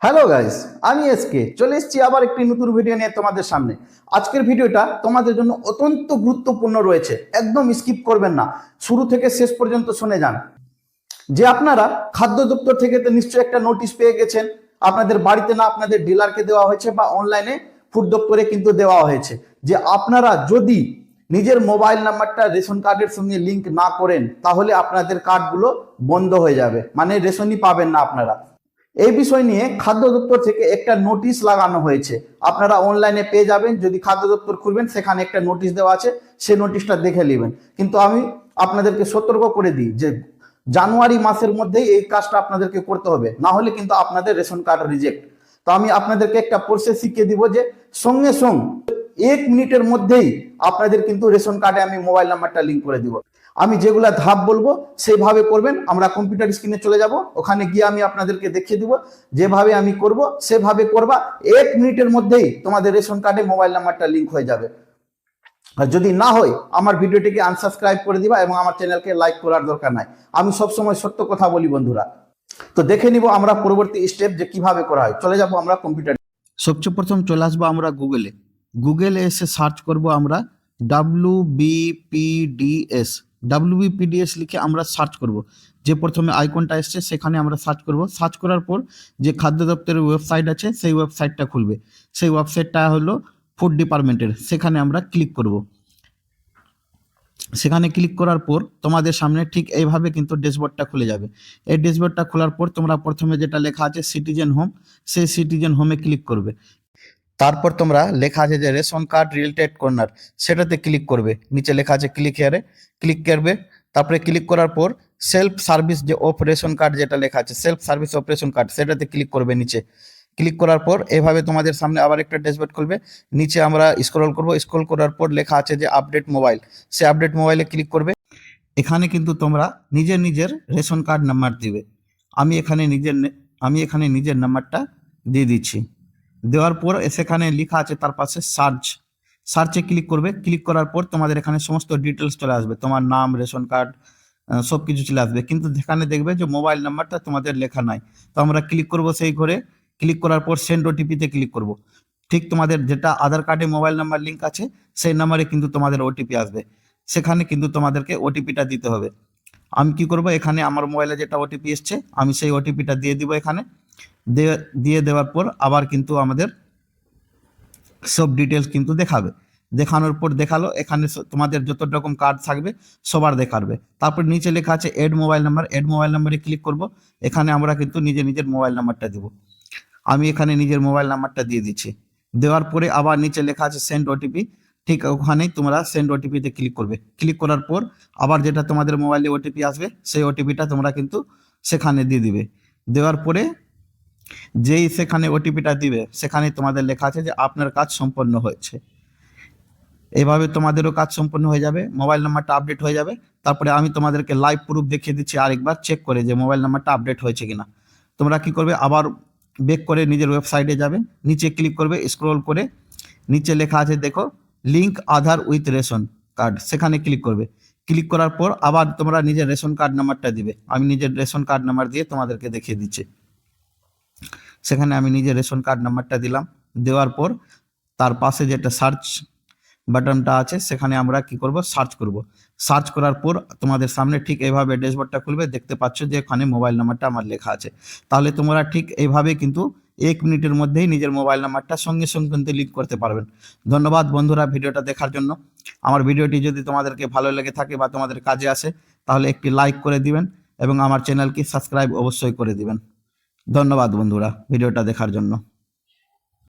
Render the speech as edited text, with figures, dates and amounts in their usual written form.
Hello guys, আমি SK চলে এসেছি আবার একটি নতুন ভিডিও নিয়ে তোমাদের সামনে। আজকের ভিডিওটা তোমাদের জন্য অত্যন্ত গুরুত্বপূর্ণ রয়েছে, একদম স্কিপ করবেন না, শুরু থেকে শেষ পর্যন্ত শুনে যান। যে আপনারা খাদ্য দপ্তর থেকে তো নিশ্চয়ই একটা নোটিশ পেয়ে গেছেন, আপনাদের বাড়িতে না আপনাদের ডিলারকে দেওয়া হয়েছে বা অনলাইনে ফুড দপ্তরে কিন্তু দেওয়া হয়েছে যে আপনারা যদি নিজের মোবাইল নাম্বারটা রেশন কার্ডের সঙ্গে লিঙ্ক না করেন তাহলে আপনাদের কার্ডগুলো বন্ধ হয়ে যাবে, মানে রেশনই পাবেন না আপনারা। এই বিষয় নিয়ে খাদ্য দপ্তর থেকে একটা নোটিশ লাগানো হয়েছে, আপনারা অনলাইনে পেয়ে যাবেন। যদি খাদ্য দপ্তর খুলবেন সেখানে একটা নোটিশ দেওয়া আছে, সেই নোটিশটা দেখে নেবেন। কিন্তু আমি আপনাদেরকে সতর্ক করে দিই যে জানুয়ারি মাসের মধ্যেই এই কাজটা আপনাদেরকে করতে হবে, না হলে কিন্তু আপনাদের রেশন কার্ড রিজেক্ট। তো আমি আপনাদেরকে একটা প্রসেস শিখিয়ে দিব যে সঙ্গে সঙ্গে 1 মিনিটের মধ্যেই আপনাদের কিন্তু রেশন কার্ডে আমি মোবাইল নাম্বারটা লিঙ্ক করে দিব। আমি যেগুলা ধাপ বলবো সেইভাবে করবেন। আমরা কম্পিউটার স্ক্রিনে চলে যাব, ওখানে গিয়ে আমি আপনাদেরকে দেখিয়ে দিব যেভাবে আমি করব সেভাবে করবা। 1 মিনিটের মধ্যেই তোমাদের রেশন কার্ডে মোবাইল নাম্বারটা লিঙ্ক হয়ে যাবে। আর যদি না হয় আমার ভিডিওটিকে আনসাবস্ক্রাইব করে দিবা এবং আমার চ্যানেলকে লাইক করার দরকার নাই। আমি সবসময় সত্য কথা বলি বন্ধুরা। তো দেখে নিব আমরা পরবর্তী স্টেপ যে কিভাবে করা হয়। চলে যাব আমরা কম্পিউটার। সবচেয়ে প্রথম চলে আসবো আমরা গুগলে এসে সার্চ করব আমরা WBPDS লিখে আমরা সার্চ করব। যে প্রথমে আইকনটা এসছে সেখানে আমরা সার্চ করব। সার্চ করার পর যে খাদ্য দপ্তরের ওয়েবসাইট আছে সেই ওয়েবসাইটটা খুলবে। সেই ওয়েবসাইটটা হলো ফুড ডিপার্টমেন্টের, সেখানে আমরা ক্লিক করব। সেখানে ক্লিক করার পর তোমাদের সামনে ঠিক এইভাবে কিন্তু ড্যাশবোর্ডটা খুলে যাবে। এই ড্যাশবোর্ডটা খোলার পর তোমরা প্রথমে যেটা লেখা আছে সিটিজেন হোম, সেই সিটিজেন হোমে ক্লিক করবে। তারপর তোমরা লেখা আছে যে রেশন কার্ড রিলেটেড কর্নার, সেটাতে ক্লিক করবে। নিচে লেখা আছে ক্লিক হিয়ারে, ক্লিক করবে। তারপরে ক্লিক করার পর সেলফ সার্ভিস যে অফ রেশন কার্ড যেটা লেখা আছে self service of ration card, সেটাতে ক্লিক করবে নিচে। ক্লিক করার পর এভাবে তোমাদের সামনে আবার একটা ড্যাশবোর্ড খুলবে। নিচে আমরা স্ক্রল করব, স্ক্রল করার পর লেখা আছে যে আপডেট মোবাইল, সে আপডেট মোবাইলে ক্লিক করবে। এখানে কিন্তু তোমরা নিজের রেশন কার্ড নাম্বার দিবে। আমি এখানে নিজের নাম্বারটা দিয়ে দিচ্ছি। দেওয়ার পর সেখানে লেখা আছে তার পাশে সার্চে ক্লিক করবে। ক্লিক করার পর তোমাদের এখানে সমস্ত ডিটেলস চলে আসবে, তোমার নাম, রেশন কার্ড, সব কিছু চলে আসবে। কিন্তু এখানে দেখবে যে মোবাইল নাম্বারটা তোমাদের লেখা নাই। তো আমরা ক্লিক করব সেই ঘরে। ক্লিক করার পর সেন্ড ওটিপিতে ক্লিক করব। ঠিক তোমাদের যেটা আধার কার্ডে মোবাইল নাম্বার লিঙ্ক আছে সেই নাম্বারে কিন্তু তোমাদের ওটিপি আসবে, সেখানে কিন্তু তোমাদেরকে ওটিপিটা দিতে হবে। আমি কি করব, এখানে আমার মোবাইলে যেটা ওটিপি এসছে আমি সেই ওটিপিটা দিয়ে দিব। এখানে দিয়ে দেওয়ার পর আবার কিন্তু আমাদের সব ডিটেলস কিন্তু দেখাবে। দেখানোর পর দেখালো এখানে তোমাদের যত রকম কার্ড থাকবে সবার দেখাবে। তারপর নিচে লেখা আছে add mobile number, add mobile নাম্বারে ক্লিক করব। এখানে আমরা কিন্তু নিজের মোবাইল নাম্বারটা দিব। আমি এখানে নিজের মোবাইল নাম্বারটা দিয়ে দিচ্ছি। দেওয়ার পরে আবার নিচে লেখা আছে সেন্ড ওটিপি, ঠিক ওখানেই তোমরা সেন্ড ওটিপিতে ক্লিক করবে। ক্লিক করার পর আবার যেটা তোমাদের মোবাইলে ওটিপি আসবে সেই ওটিপিটা তোমরা কিন্তু সেখানে দিয়ে দিবে। দেওয়ার পরে যেই সেখানে ওটিপিটা দিবে সেখানে তোমাদের লেখা আছে যে আপনার কাজ সম্পন্ন হয়েছে। এভাবে তোমাদেরও কাজ সম্পন্ন হয়ে যাবে, মোবাইল নাম্বারটা আপডেট হয়ে যাবে। তারপরে আমি তোমাদেরকে লাইভ প্রুফ দেখিয়ে দিচ্ছি আরেকবার চেক করে যে মোবাইল নাম্বারটা আপডেট হয়েছে কিনা। তোমরা কি করবে, আবার ব্যাক করে নিজের ওয়েবসাইটে যাবে, নিচে ক্লিক করবে, স্ক্রল করে নিচে লেখা আছে দেখো link Aadhaar with ration card, সেখানে ক্লিক করবে। ক্লিক করার পর আবার তোমরা নিজের রেশন কার্ড নাম্বারটা দিবে। আমি নিজের রেশন কার্ড নাম্বার দিয়ে তোমাদেরকে দেখিয়ে দিচ্ছি। সেখানে আমি নিজের রেশন কার্ড নাম্বারটা দিলাম। দেওয়ার পর তার পাশে যেটা সার্চ বাটনটা আছে সেখানে আমরা কি করব, সার্চ করব। সার্চ করার পর তোমাদের সামনে ঠিক এইভাবে ড্যাশবোর্ডটা খুলবে, দেখতে পাচ্ছ যে এখানে মোবাইল নাম্বারটা আমার লেখা আছে। তাহলে তোমরা ঠিক এইভাবে কিন্তু 1 মিনিটের মধ্যেই নিজের মোবাইল নাম্বারটা সঙ্গে সঙ্গে কিন্তু লিঙ্ক করতে পারবেন। ধন্যবাদ বন্ধুরা ভিডিওটা দেখার জন্য। আমার ভিডিওটি যদি তোমাদেরকে ভালো লেগে থাকে বা তোমাদের কাজে আসে তাহলে একটি লাইক করে দিবেন এবং আমার চ্যানেলকে সাবস্ক্রাইব অবশ্যই করে দিবেন। ধন্যবাদ বন্ধুরা ভিডিওটা দেখার জন্য।